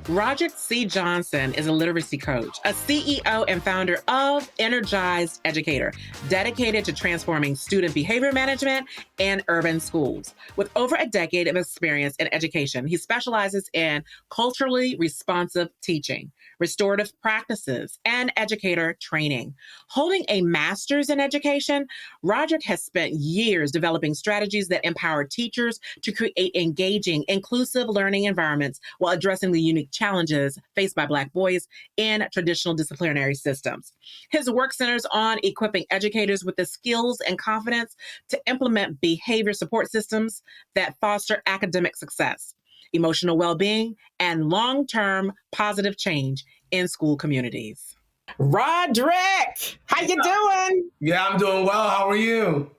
Rodrick C. Johnson is a literacy coach, a CEO and founder of Energized Educator, dedicated to transforming student behavior management in urban schools. With over a decade of experience in education, he specializes in culturally responsive teaching, restorative practices, and educator training. Holding a master's in education, Rodrick has spent years developing strategies that empower teachers to create engaging, inclusive learning environments while addressing the unique challenges faced by Black boys in traditional disciplinary systems. His work centers on equipping educators with the skills and confidence to implement behavior support systems that foster academic success, emotional well-being, and long-term positive change in school communities. Rodrick, how you doing? Yeah, I'm doing well. How are you?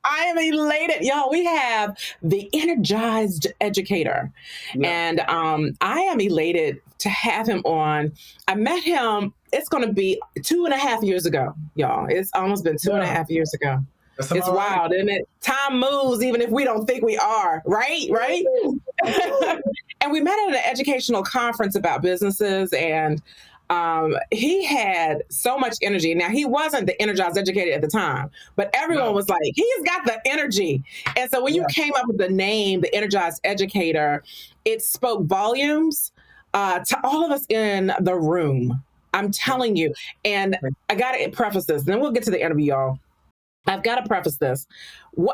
I am elated. Y'all, we have the Energized Educator. Yeah. And I am elated to have him on. I met him, it's going to be 2.5 years ago, y'all. It's almost been 2.5 years ago. It's wild, isn't it? Time moves, even if we don't think we are, right? Right? And we met at an educational conference about businesses, and he had so much energy. Now, he wasn't the Energized Educator at the time, but everyone was like, he's got the energy. And so when you came up with the name, the Energized Educator, it spoke volumes to all of us in the room. I'm telling you. And I got to preface this, then we'll get to the interview, y'all. I've got to preface this.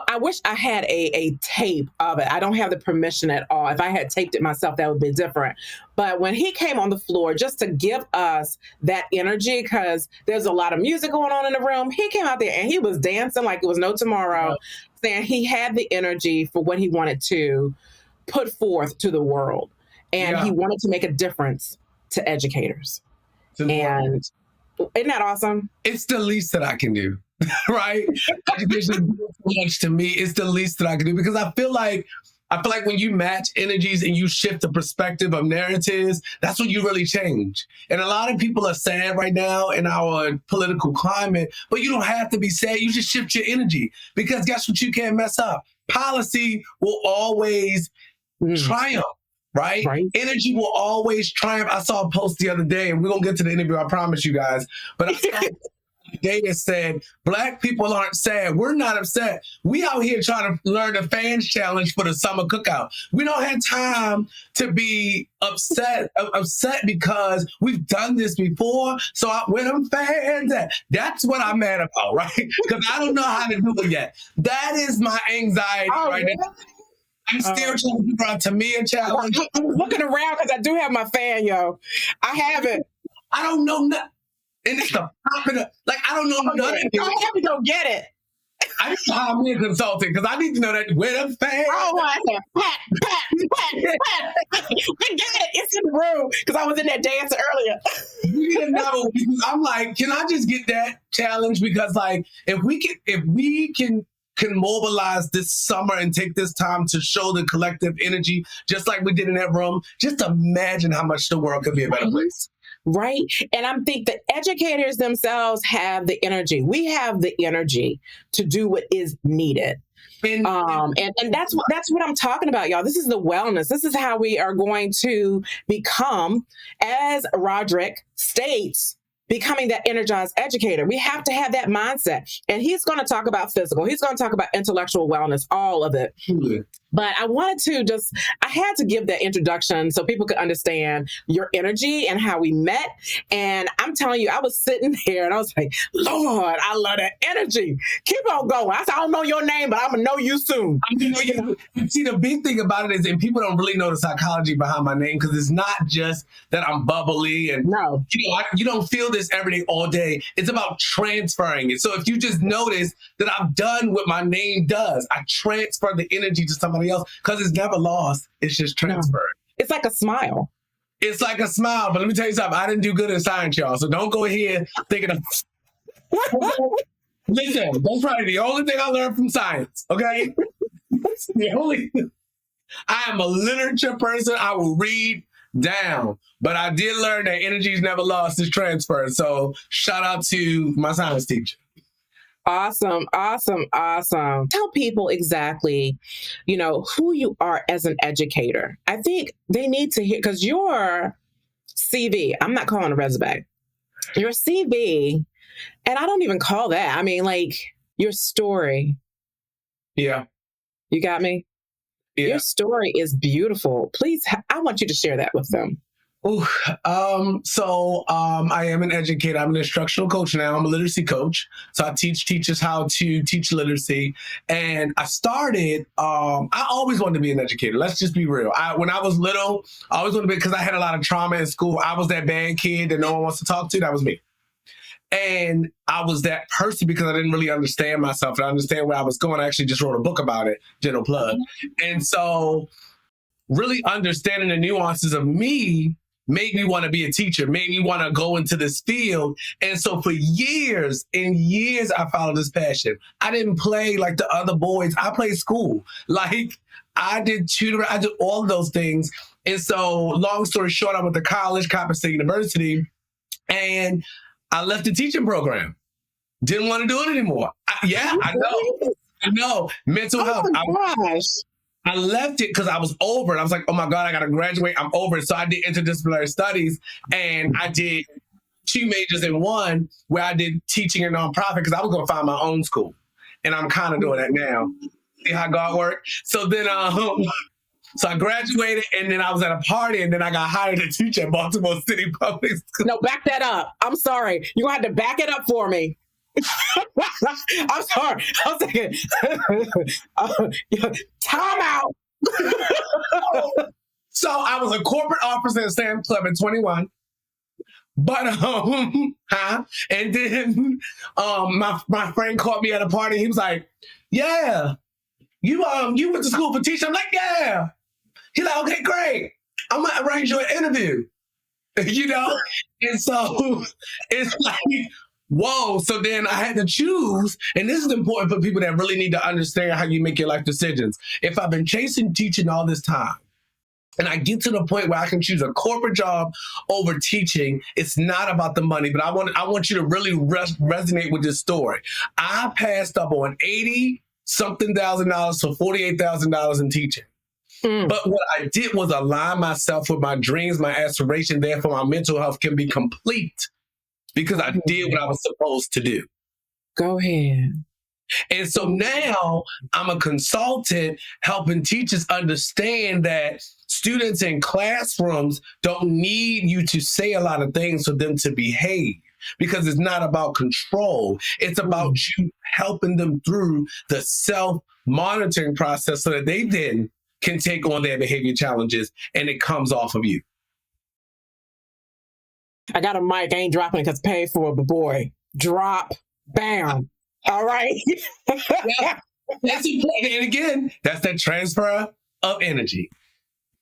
I wish I had a tape of it. I don't have the permission at all. If I had taped it myself, that would be different. But when he came on the floor, just to give us that energy, because there's a lot of music going on in the room, he came out there and he was dancing like it was no tomorrow, saying he had the energy for what he wanted to put forth to the world. And he wanted to make a difference to educators. And isn't that awesome? It's the least that I can do. Right? Education means so much to me. It's the least that I can do, because I feel like when you match energies and you shift the perspective of narratives, that's when you really change. And a lot of people are sad right now in our political climate, but you don't have to be sad. You just shift your energy, because guess what? You can't mess up. Policy will always triumph. Right? Energy will always triumph. I saw a post the other day, and we're going to get to the interview, I promise you guys. But I saw Data said, Black people aren't sad. We're not upset. We out here trying to learn the fans challenge for the summer cookout. We don't have time to be upset because we've done this before. So where them fans at? That's what I'm mad about, right? Because I don't know how to do it yet. That is my anxiety right now. I'm still trying to figure out Tamia challenge. I'm looking around because I do have my fan, yo. I have it. I don't know nothing. And it's the popular, like, I don't know nothing. I have to go get it. I need to hire me a consultant, because I need to know that where the fans. Oh, I said, pat. I got it. It's in the room, because I was in that dance earlier. You need to know, because I'm like, can I just get that challenge? Because, like, if we can mobilize this summer and take this time to show the collective energy, just like we did in that room, just imagine how much the world could be a better place. Right. And I think the educators themselves have the energy. We have the energy to do what is needed. And that's what I'm talking about, y'all. This is the wellness. This is how we are going to become, as Rodrick states, becoming that energized educator. We have to have that mindset. And he's going to talk about physical. He's going to talk about intellectual wellness, all of it. Mm-hmm. But I wanted to I had to give that introduction so people could understand your energy and how we met. And I'm telling you, I was sitting there and I was like, Lord, I love that energy. Keep on going. I said, I don't know your name, but I'm going to know you soon. See, the big thing about it is, and people don't really know the psychology behind my name, because it's not just that I'm bubbly and you don't feel this every day, all day. It's about transferring it. So if you just notice that I've done what my name does, I transfer the energy to somebody else, because it's never lost. It's just transferred. No. It's like a smile. It's like a smile. But let me tell you something. I didn't do good in science, y'all. So don't go here thinking of... Listen, that's probably the only thing I learned from science, okay? I am a literature person. I will read down. But I did learn that energy is never lost. It's transferred. So shout out to my science teacher. Awesome. Tell people exactly, who you are as an educator. I think they need to hear, because you're CV. I'm not calling a resume. Your CV, and I don't even call that. I mean, like your story. Yeah. You got me? Yeah. Your story is beautiful. Please, I want you to share that with them. I am an educator. I'm an instructional coach now. I'm a literacy coach. So I teach teachers how to teach literacy. And I started, I always wanted to be an educator. Let's just be real. When I was little, I always wanted to be, because I had a lot of trauma in school. I was that bad kid that no one wants to talk to. That was me. And I was that person because I didn't really understand myself and understand where I was going. I actually just wrote a book about it, general plug. And so really understanding the nuances of me made me want to be a teacher, made me want to go into this field. And so for years and years, I followed this passion. I didn't play like the other boys. I played school. Like I did tutoring, I did all of those things. And so long story short, I went to college, Coppin State University, and I left the teaching program. Didn't want to do it anymore. I know. Mental health. I left it because I was over it. I was like, oh my God, I got to graduate. I'm over it. So I did interdisciplinary studies, and I did 2 majors in one, where I did teaching and nonprofit because I was going to find my own school. And I'm kind of doing that now. See how God worked? So then, so I graduated, and then I was at a party, and then I got hired to teach at Baltimore City Public School. No, back that up. I'm sorry. You're going to have to back it up for me. I'm sorry. I was thinking, time out. So I was a corporate officer at Sam's Club at 21. But and then my friend called me at a party. He was like, "Yeah, you went to school for teaching." I'm like, "Yeah." He's like, "Okay, great. I'm gonna arrange you an interview." You know, and so it's like, whoa. So then I had to choose, and this is important for people that really need to understand how you make your life decisions. If I've been chasing teaching all this time, and I get to the point where I can choose a corporate job over teaching, it's not about the money, but I want you to really resonate with this story. I passed up on $80-something thousand for $48,000 in teaching. But what I did was align myself with my dreams, my aspiration, therefore my mental health can be complete because I did what I was supposed to do. Go ahead. And so now I'm a consultant helping teachers understand that students in classrooms don't need you to say a lot of things for them to behave, because it's not about control. It's about you helping them through the self-monitoring process so that they then can take on their behavior challenges and it comes off of you. I got a mic. I ain't dropping it because paid for, but boy, drop, bam. All right. Yeah, that's important. And again, that's that transfer of energy.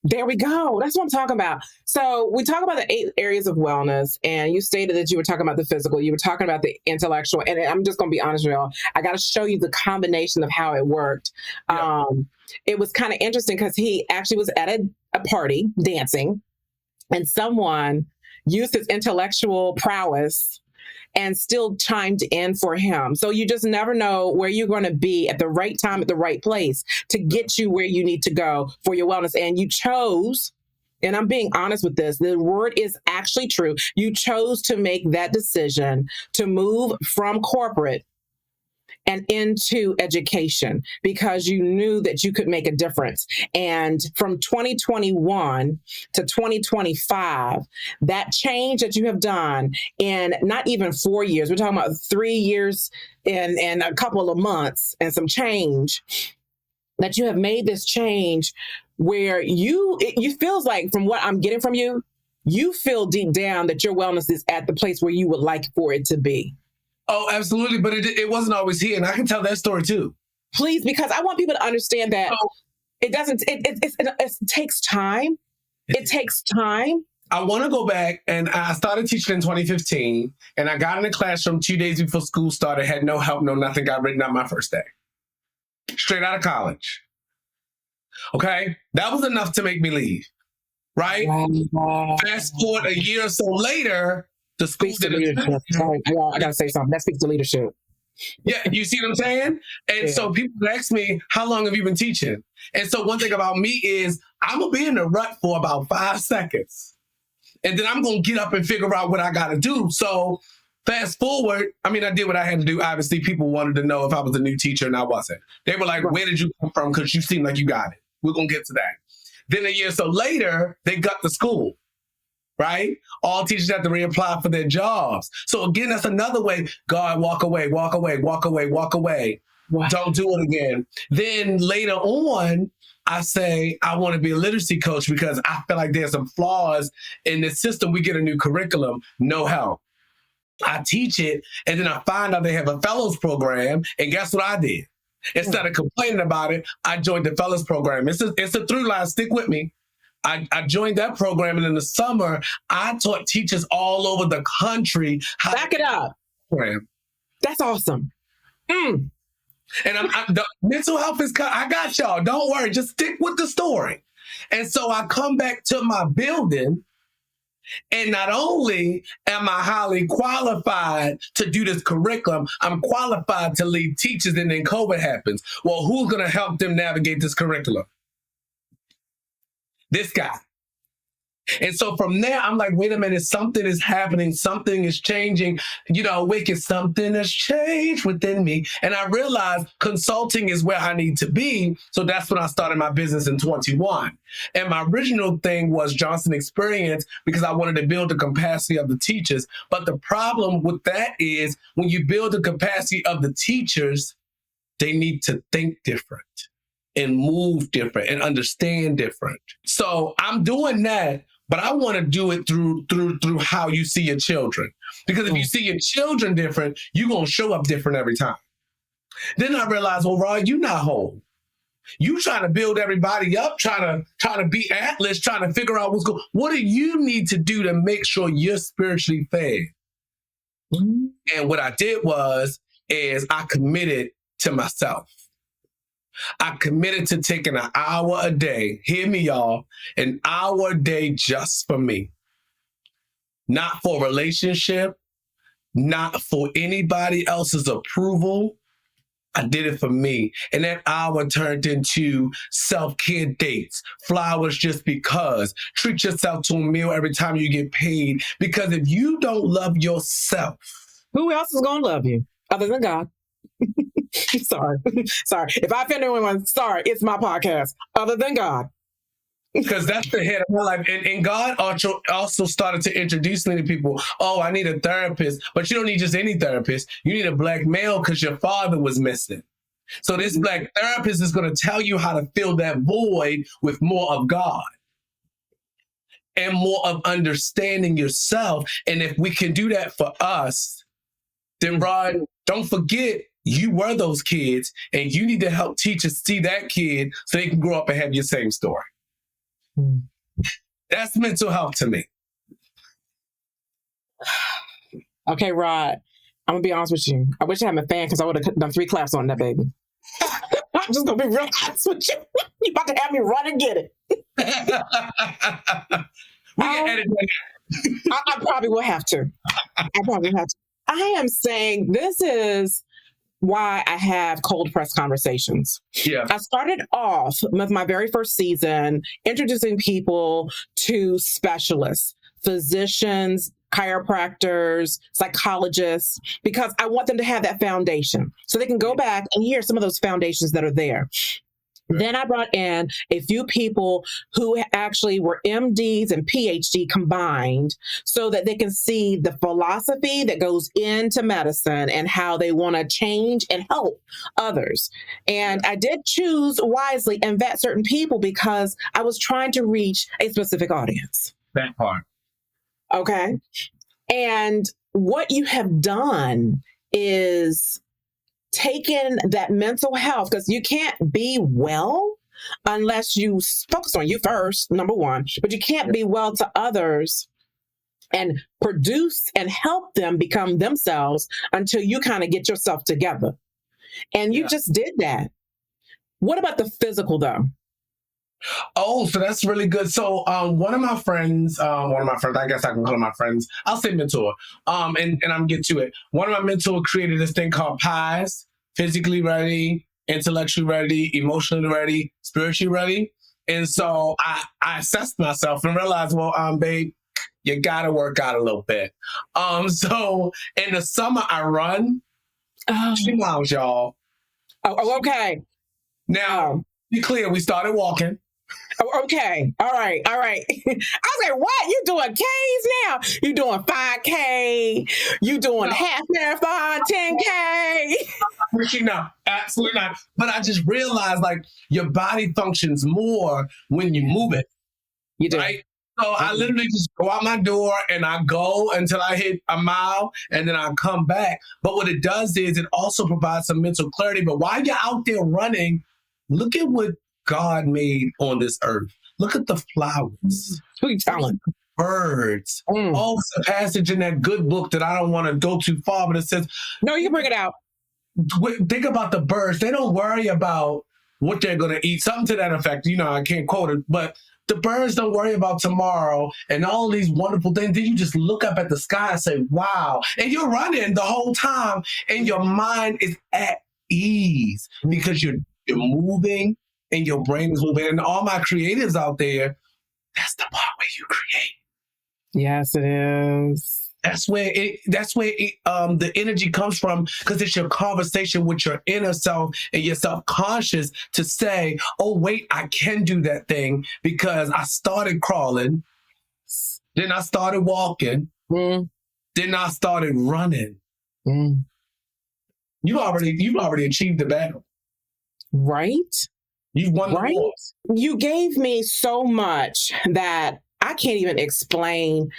There we go. That's what I'm talking about. So we talk about the 8 areas of wellness, and you stated that you were talking about the physical, you were talking about the intellectual, and I'm just going to be honest with y'all. I got to show you the combination of how it worked. Yeah. It was kind of interesting because he actually was at a party dancing, and someone used his intellectual prowess and still chimed in for him. So you just never know where you're going to be at the right time, at the right place to get you where you need to go for your wellness. And you chose, and I'm being honest with this, the word is actually true. You chose to make that decision to move from corporate and into education because you knew that you could make a difference. And from 2021 to 2025, that change that you have done in not even 4 years, we're talking about 3 years and a couple of months and some change, that you have made this change where it feels like, from what I'm getting from you, you feel deep down that your wellness is at the place where you would like for it to be. Oh, absolutely. But it wasn't always here. And I can tell that story too. Please, because I want people to understand that it takes time. It takes time. I want to go back, and I started teaching in 2015, and I got in the classroom 2 days before school started, had no help, no nothing, got written out my first day. Straight out of college. Okay? That was enough to make me leave. Right? Fast forward a year or so later, the school did leadership. Sorry, I gotta say something. That speaks to leadership. Yeah, you see what I'm saying? And so people ask me, how long have you been teaching? And so one thing about me is I'm gonna be in the rut for about 5 seconds. And then I'm going to get up and figure out what I got to do. So fast forward, I mean, I did what I had to do. Obviously, people wanted to know if I was a new teacher, and I wasn't. They were like, where did you come from? Because you seem like you got it. We're going to get to that. Then a year or so later, they got the school, right? All teachers have to reapply for their jobs. So again, that's another way. God, walk away, walk away, walk away, walk away. Wow. Don't do it again. Then later on, I say, I want to be a literacy coach because I feel like there's some flaws in the system. We get a new curriculum, no help. I teach it, and then I find out they have a fellows program, and guess what I did? Instead of complaining about it, I joined the fellows program. It's a through line, stick with me. I joined that program, and in the summer, I taught teachers all over the country how Back it up. Program. That's awesome. Mm. And the mental health is, I got y'all. Don't worry. Just stick with the story. And so I come back to my building, and not only am I highly qualified to do this curriculum, I'm qualified to lead teachers, and then COVID happens. Well, who's going to help them navigate this curriculum? This guy. And so from there, I'm like, wait a minute, something is happening. Something is changing. You know, wicked, something has changed within me. And I realized consulting is where I need to be. So that's when I started my business in 21. And my original thing was Johnson Experience because I wanted to build the capacity of the teachers. But the problem with that is when you build the capacity of the teachers, they need to think different and move different and understand different. So I'm doing that. But I want to do it through how you see your children. Because if you see your children different, you're going to show up different every time. Then I realized, well, Rod, you're not whole. You trying to build everybody up, trying to be Atlas, trying to figure out what's going on. What do you need to do to make sure you're spiritually fed? Mm-hmm. And what I did is I committed to myself. I committed to taking an hour a day, hear me, y'all, an hour a day just for me. Not for a relationship, not for anybody else's approval. I did it for me. And that hour turned into self-care dates, flowers just because. Treat yourself to a meal every time you get paid. Because if you don't love yourself, who else is going to love you other than God? Sorry. If I offend anyone, sorry, it's my podcast. Other than God. Because that's the head of my life. And God also started to introduce me to people. Oh, I need a therapist. But you don't need just any therapist. You need a Black male because your father was missing. So this Black therapist is going to tell you how to fill that void with more of God and more of understanding yourself. And if we can do that for us, then Rod, don't forget, you were those kids, and you need to help teachers see that kid so they can grow up and have your same story. Mm. That's mental health to me. Okay, Rod, I'm going to be honest with you. I wish I had a fan because I would have done 3 claps on that baby. I'm just going to be real honest with you. You're about to have me run and get it. We can edit that. I probably will have to. I am saying this is why I have Cold Press Conversations. Yeah. I started off with my very first season introducing people to specialists, physicians, chiropractors, psychologists, because I want them to have that foundation so they can go back and hear some of those foundations that are there. Then I brought in a few people who actually were MDs and PhD combined so that they can see the philosophy that goes into medicine and how they want to change and help others. And I did choose wisely and vet certain people because I was trying to reach a specific audience. That part. Okay. And what you have done is taken that mental health, because you can't be well unless you focus on you first, number one, but you can't be well to others and produce and help them become themselves until you kind of get yourself together. And you just did that. What about the physical though? Oh, so that's really good. So one of my friends, I guess I can call them my friends. I'll say mentor. And I'm get to it. One of my mentors created this thing called PIES, physically ready, intellectually ready, emotionally ready, spiritually ready. And so I assessed myself and realized, well, babe, you got to work out a little bit. So in the summer, I run 2 miles, y'all. Oh, okay. Now, be clear, we started walking. Oh, okay. All right. I was like, what? You doing Ks now? You doing 5K? You doing half marathon, 10K? No, absolutely not. But I just realized, like, your body functions more when you move it. You do. Right? So I literally just go out my door and I go until I hit a mile and then I come back. But what it does is it also provides some mental clarity. But while you're out there running, look at what God made on this earth. Look at the flowers. Who you telling? Birds. Oh, it's a passage in that good book that I don't want to go too far, but it says, no, you can bring it out. Think about the birds. They don't worry about what they're going to eat. Something to that effect. You know, I can't quote it, but the birds don't worry about tomorrow and all these wonderful things. Then you just look up at the sky and say, wow. And you're running the whole time and your mind is at ease because you're moving and your brain is moving. And all my creatives out there, that's the part where you create. Yes, it is. That's where the energy comes from, because it's your conversation with your inner self and your self-conscious to say, oh, wait, I can do that thing because I started crawling, then I started walking, then I started running. You've already achieved the battle. Right? You've won the war. You gave me so much that I can't even explain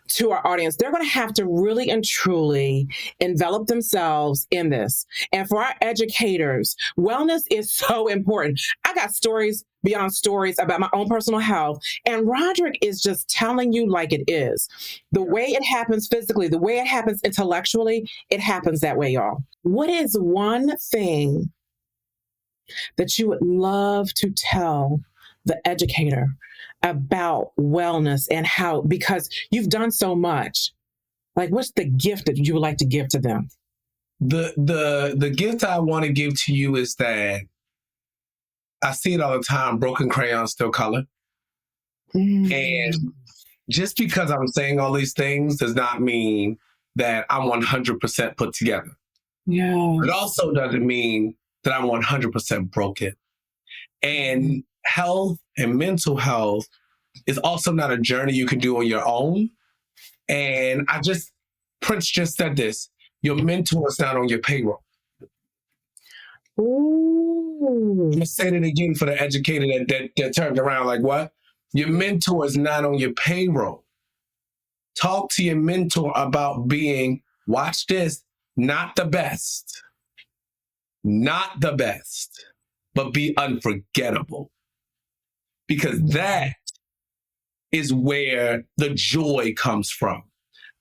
to our audience. They're going to have to really and truly envelop themselves in this. And for our educators, wellness is so important. I got stories beyond stories about my own personal health. And Rodrick is just telling you like it is. The way it happens physically, the way it happens intellectually, it happens that way, y'all. What is one thing that you would love to tell the educator about wellness and how, because you've done so much, like what's the gift that you would like to give to them? The gift I want to give to you is that I see it all the time, broken crayons still color. And just because I'm saying all these things does not mean that I'm 100% put together. Yeah. It also doesn't mean that I'm 100% broken. And health and mental health is also not a journey you can do on your own. And Prince just said this, your mentor is not on your payroll. Ooh. I'm going to say that again for the educator that turned around like, what? Your mentor is not on your payroll. Talk to your mentor about being, watch this, not the best, but be unforgettable. Because that is where the joy comes from.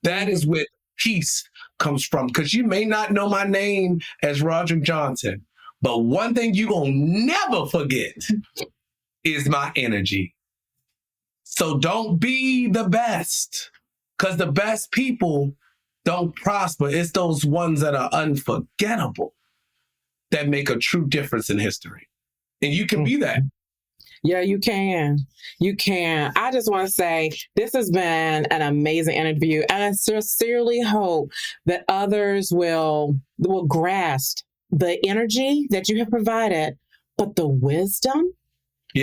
That is where peace comes from. Because you may not know my name as Rodrick Johnson, but one thing you're going to never forget is my energy. So don't be the best, because the best people don't prosper. It's those ones that are unforgettable that make a true difference in history. And you can be that. Yeah, you can. You can. I just want to say this has been an amazing interview, and I sincerely hope that others will grasp the energy that you have provided, but the wisdom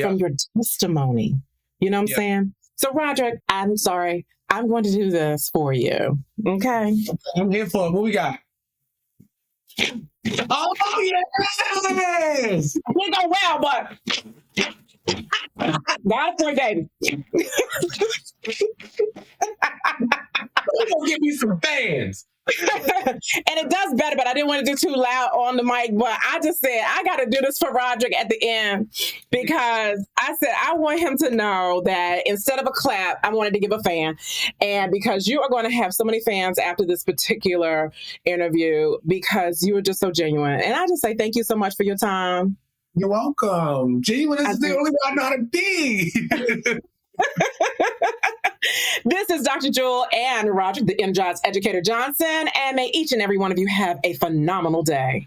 from your testimony. You know what I'm saying? So, Rodrick, I'm sorry. I'm going to do this for you. Okay? I'm here for it. What we got? Oh, yes! We go well, but got it for you, baby. We're going to give me some fans. And it does better, but I didn't want to do too loud on the mic. But I just said, I got to do this for Rodrick at the end, because I said, I want him to know that instead of a clap, I wanted to give a fan. And because you are going to have so many fans after this particular interview, because you were just so genuine. And I just say, thank you so much for your time. You're welcome. Genuine is the only way I know how to be. This is Dr. Jewel and Rodrick, the Energized Educator Johnson, and may each and every one of you have a phenomenal day.